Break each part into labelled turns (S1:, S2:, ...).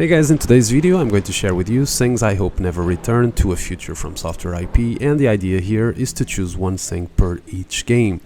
S1: Hey guys, in today's video I'm going to share with you things I hope never return to a future Fromsoftware IP, and the idea here is to choose one thing per each game.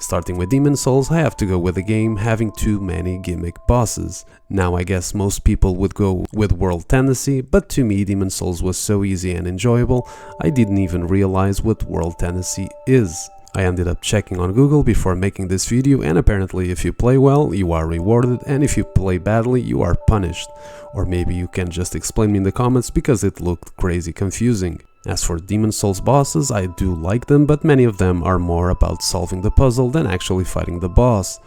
S1: Starting with Demon Souls, I have to go with a game having too many gimmick bosses. Now I guess most people would go with World Tendency, but to me Demon Souls was so easy and enjoyable, I didn't even realize what World Tendency is. I ended up checking on Google before making this video, and apparently if you play well, you are rewarded, and if you play badly, you are punished. Or maybe you can just explain me in the comments because it looked crazy confusing. As for Demon Souls bosses, I do like them, but many of them are more about solving the puzzle than actually fighting the boss.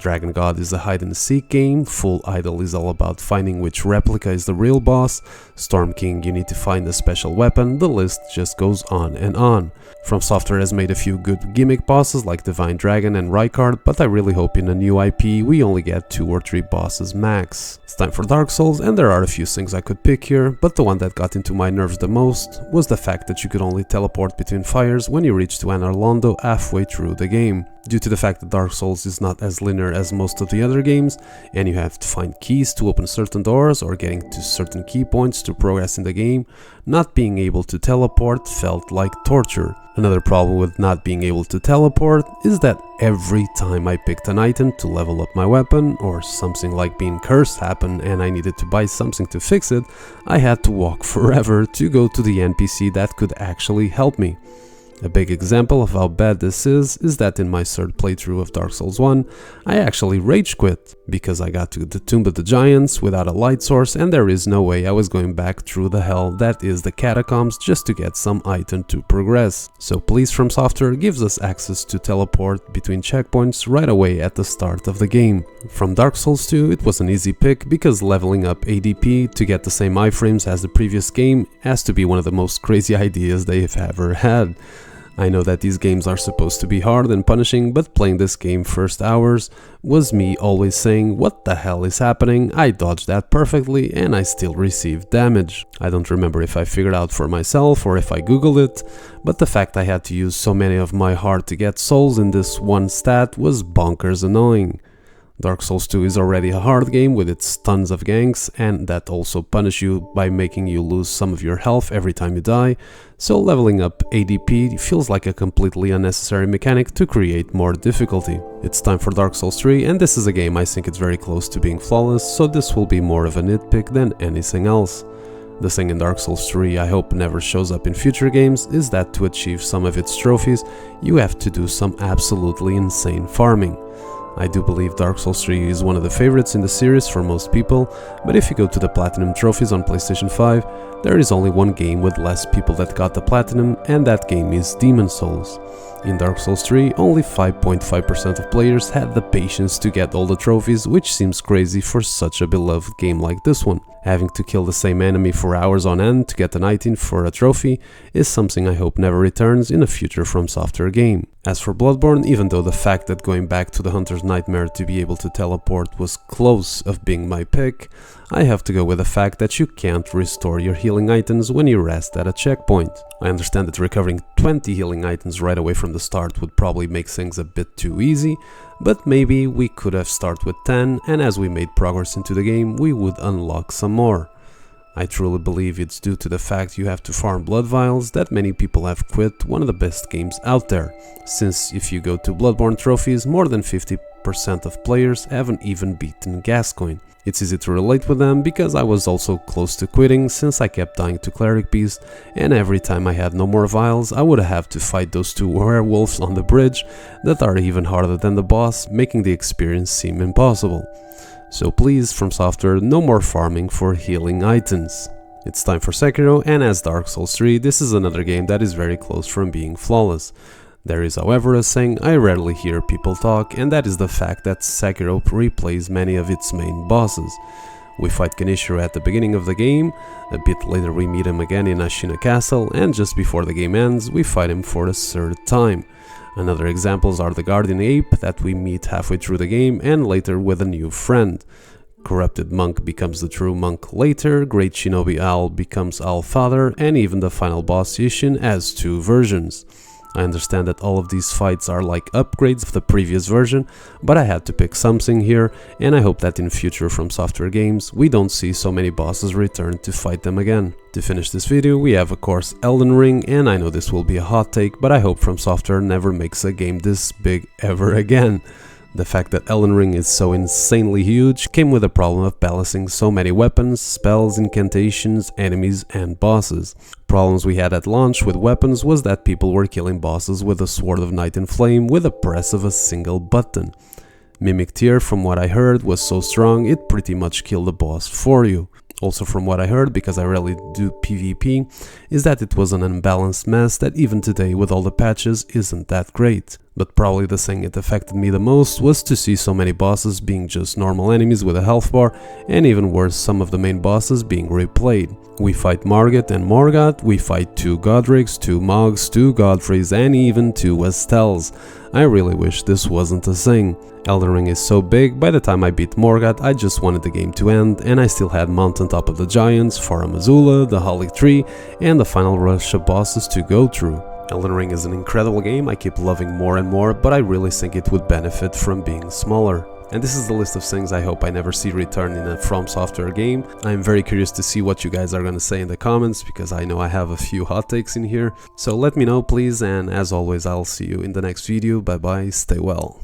S1: Dragon God is a hide-and-seek game, Full Idol is all about finding which replica is the real boss, Storm King you need to find a special weapon, the list just goes on and on. Fromsoftware has made a few good gimmick bosses like Divine Dragon and Rykard, but I really hope in a new IP we only get 2 or 3 bosses max. It's time for Dark Souls, and there are a few things I could pick here, but the one that got into my nerves the most was the fact that you could only teleport between fires when you reach to Anor Londo halfway through the game. Due to the fact that Dark Souls is not as linear as most of the other games, and you have to find keys to open certain doors or getting to certain key points to progress in the game, not being able to teleport felt like torture. Another problem with not being able to teleport is that every time I picked an item to level up my weapon, or something like being cursed happened and I needed to buy something to fix it, I had to walk forever to go to the NPC that could actually help me. A big example of how bad this is that in my third playthrough of Dark Souls 1, I actually rage quit, because I got to the Tomb of the Giants without a light source and there is no way I was going back through the hell that is the catacombs just to get some item to progress. So please, Fromsoftware gives us access to teleport between checkpoints right away at the start of the game. From Dark Souls 2 it was an easy pick because leveling up ADP to get the same iframes as the previous game has to be one of the most crazy ideas they've ever had. I know that these games are supposed to be hard and punishing, but playing this game first hours was me always saying, what the hell is happening? I dodged that perfectly and I still received damage. I don't remember if I figured out for myself or if I googled it, but the fact I had to use so many of my heart to get souls in this one stat was bonkers annoying. Dark Souls 2 is already a hard game with its tons of ganks, and that also punish you by making you lose some of your health every time you die, so leveling up ADP feels like a completely unnecessary mechanic to create more difficulty. It's time for Dark Souls 3, and this is a game I think it's very close to being flawless, so this will be more of a nitpick than anything else. The thing in Dark Souls 3 I hope never shows up in future games is that to achieve some of its trophies, you have to do some absolutely insane farming. I do believe Dark Souls 3 is one of the favorites in the series for most people, but if you go to the Platinum trophies on PlayStation 5, there is only one game with less people that got the Platinum, and that game is Demon Souls. In Dark Souls 3, only 5.5% of players had the patience to get all the trophies, which seems crazy for such a beloved game like this one. Having to kill the same enemy for hours on end to get an item for a trophy is something I hope never returns in a future Fromsoftware game. As for Bloodborne, even though the fact that going back to the Hunter's Nightmare to be able to teleport was close of being my pick, I have to go with the fact that you can't restore your healing items when you rest at a checkpoint. I understand that recovering 20 healing items right away from the start would probably make things a bit too easy, but maybe we could have started with 10, and as we made progress into the game we would unlock some more. I truly believe it's due to the fact you have to farm blood vials that many people have quit one of the best games out there, since if you go to Bloodborne trophies, more than 50% of players haven't even beaten Gascoigne. It's easy to relate with them because I was also close to quitting since I kept dying to Cleric Beast, and every time I had no more vials I would have to fight those 2 werewolves on the bridge that are even harder than the boss, making the experience seem impossible. So please, Fromsoftware, no more farming for healing items. It's time for Sekiro, and as Dark Souls 3, this is another game that is very close from being flawless. There is however a thing I rarely hear people talk, and that is the fact that Sekiro replays many of its main bosses. We fight Kanishiro at the beginning of the game, a bit later we meet him again in Ashina Castle, and just before the game ends we fight him for the 3rd time. Another examples are the Guardian Ape that we meet halfway through the game and later with a new friend. Corrupted Monk becomes the true monk later, Great Shinobi Owl becomes Owl Father, and even the final boss Yishin has 2 versions. I understand that all of these fights are like upgrades of the previous version, but I had to pick something here, and I hope that in future Fromsoftware games we don't see so many bosses return to fight them again. To finish this video, we have of course Elden Ring, and I know this will be a hot take, but I hope Fromsoftware never makes a game this big ever again. The fact that Elden Ring is so insanely huge came with a problem of balancing so many weapons, spells, incantations, enemies and bosses. Problems we had at launch with weapons was that people were killing bosses with a Sword of Night and Flame with a press of a single button. Mimic Tier, from what I heard, was so strong it pretty much killed the boss for you. Also from what I heard, because I rarely do PvP, is that it was an unbalanced mess that even today with all the patches isn't that great. But probably the thing that affected me the most was to see so many bosses being just normal enemies with a health bar, and even worse, some of the main bosses being replayed. We fight Margit and Morgoth, we fight 2 Godrics, 2 Moggs, 2 Godfreys and even 2 Estelles. I really wish this wasn't a thing. Elden Ring is so big, by the time I beat Morgoth I just wanted the game to end, and I still had Mountaintop of the Giants, Farum Azula, the Holy Tree and the final rush of bosses to go through. Elden Ring is an incredible game, I keep loving more and more, but I really think it would benefit from being smaller. And this is the list of things I hope I never see return in a Fromsoftware game. I'm very curious to see what you guys are gonna say in the comments, because I know I have a few hot takes in here. So let me know please, and as always I'll see you in the next video. Bye bye, stay well.